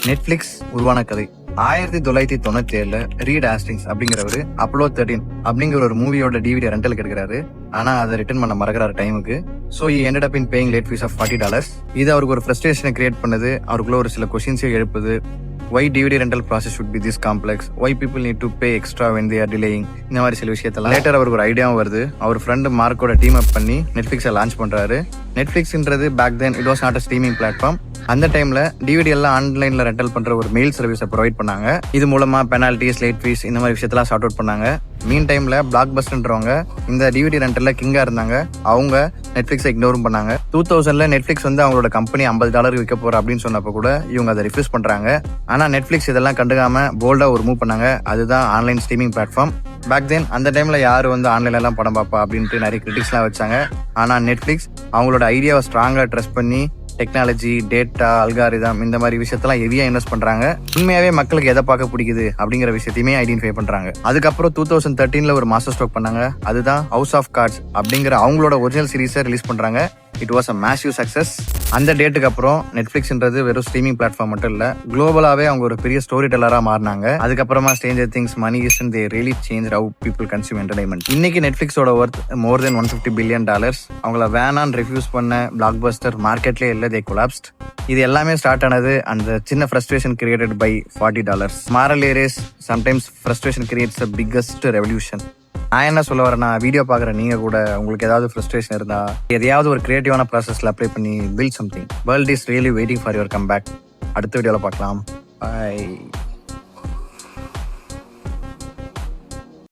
Netflix உருவான கதை 1997 read Hastings அப்படிங்கிறவரு Apollo 13 அப்படிங்கிற ஒரு மூவியோட டிவிடி ரெண்டலுக்கு எடுக்கிறாரு. ஆனா அதை ரிட்டர்ன் பண்ண மறக்கிறாரு டைமுக்கு. So ended up in paying late fees of $40. இது அவருக்கு ஒரு ஃப்ரஸ்ட்ரேஷனை கிரியேட் பண்ணுது. அவருக்குள்ள ஒரு சில கொஸ்டின்ஸே எழுப்புது. Why DVD rental process should be this complex? Why people need to pay extra when they are delaying? இந்த மாதிரி சில விஷயத்தெல்லாம் லேட்டர் அவருக்கு ஒரு ஐடியாவும் வருது. அவர் ஃப்ரெண்டு மார்க்கோட டீம் அப் பண்ணி நெட்ஃபிளிக்ஸை லான்ச் பண்றாரு. நெட்ஃபிளிக்ஸ்ன்றது back then it was not a streaming platform. அந்த டைம்ல டிவிடி எல்லாம் ஆன்லைன்ல ரெண்டல் பண்ற ஒரு மெயில் சர்வீஸை ப்ரொவைட் பண்ணாங்க. இது மூலமா பெனால்டிஸ், லேட் ஃபீஸ் இந்த மாதிரி விஷயத்தெல்லாம் சார்ட் அவுட் பண்ணாங்க. மீன் டைம்ல பிளாக் பஸ்டர்ன்றவங்க இந்த டிவிடி ரெண்டல்ல கிங்கா இருந்தாங்க. அவங்க நெட்ஃபிளிக்ஸை இக்னோரும் பண்ணாங்க. 2000ல நெட்ஃபிளிக்ஸ் வந்து அவங்களோட கம்பெனி $50 விற்க போற அப்படின்னு சொன்னப்ப கூட இவங்க அதை ரிஃப்யூஸ் பண்றாங்க. ஆனா நெட்ஃபிளிக்ஸ் இதெல்லாம் கண்டுக்காம போல்டா ஒரு மூவ் பண்ணாங்க. அதுதான் online streaming platform. Back then அந்த டைம்ல யாரு வந்து ஆன்லைன்ல எல்லாம் படம் பார்ப்பா அப்படின்ட்டு நிறைய கிரிட்டிக்ஸ் எல்லாம் வச்சாங்க. ஆனா நெட்ஃபிளிக்ஸ் அவங்களோட ஐடியாவை ஸ்ட்ராங்கா ட்ரஸ்ட் பண்ணி டெக்னாலஜி, டேட்டா, அல்காரிதம் இந்த மாதிரி விஷயத்தெல்லாம் ஹெவியா இன்வெஸ்ட் பண்றாங்க. உண்மையாவே மக்களுக்கு எதை பார்க்க பிடிக்குது அப்படிங்கிற விஷயத்தையுமே ஐடென்டிஃபை பண்றாங்க. அதுக்கப்புறம் 2013ல ஒரு மாஸ்டர் ஸ்ட்ரோக் பண்ணாங்க. அதுதான் ஹவுஸ் ஆஃப் கார்ட்ஸ் அப்படிங்கிற அவங்களோட ஒரிஜினல் சீரீஸை ரிலீஸ் பண்றாங்க. It was a massive success. அந்த டேட்டுக்கு அப்புறம் நெட்ஃபிளிக்ஸ்ன்றது வெறும் ஸ்ட்ரீமிங் பிளாட்ஃபார்ம் மட்டும் இல்ல, குளோபலாவே அவங்க ஒரு பெரிய ஸ்டோரி டெல்லரா மாறினாங்க. அதுக்கப்புறமா stranger things, money heist, they really change how people consume entertainment. இன்னைக்கு நெட்ஃபிளிக்ஸோட ஒர்த் மோர் தென் $150 billion. அவங்கள வேணான்னு ரிஃப்யூஸ் பண்ண பிளாக் பஸ்டர் மார்க்கெட்லேயே இல்லை, தே கொலாப்ஸ்ட். இது எல்லாமே ஸ்டார்ட் ஆனது அந்த சின்ன frustration created by $40. Moral areas sometimes frustration creates the biggest revolution. நான் என்ன சொல்ல வரேன்னா, வீடியோ பார்க்குற நீங்க கூட உங்களுக்கு ஏதாவது ஃப்ரஸ்ட்ரேஷன் இருந்தா எதையாவது ஒரு கிரியேட்டிவான ப்ராசஸ்ல அப்ளை பண்ணி build something. World is really waiting for your come back. அடுத்த வீடியோவில் பார்க்கலாம். பாய்.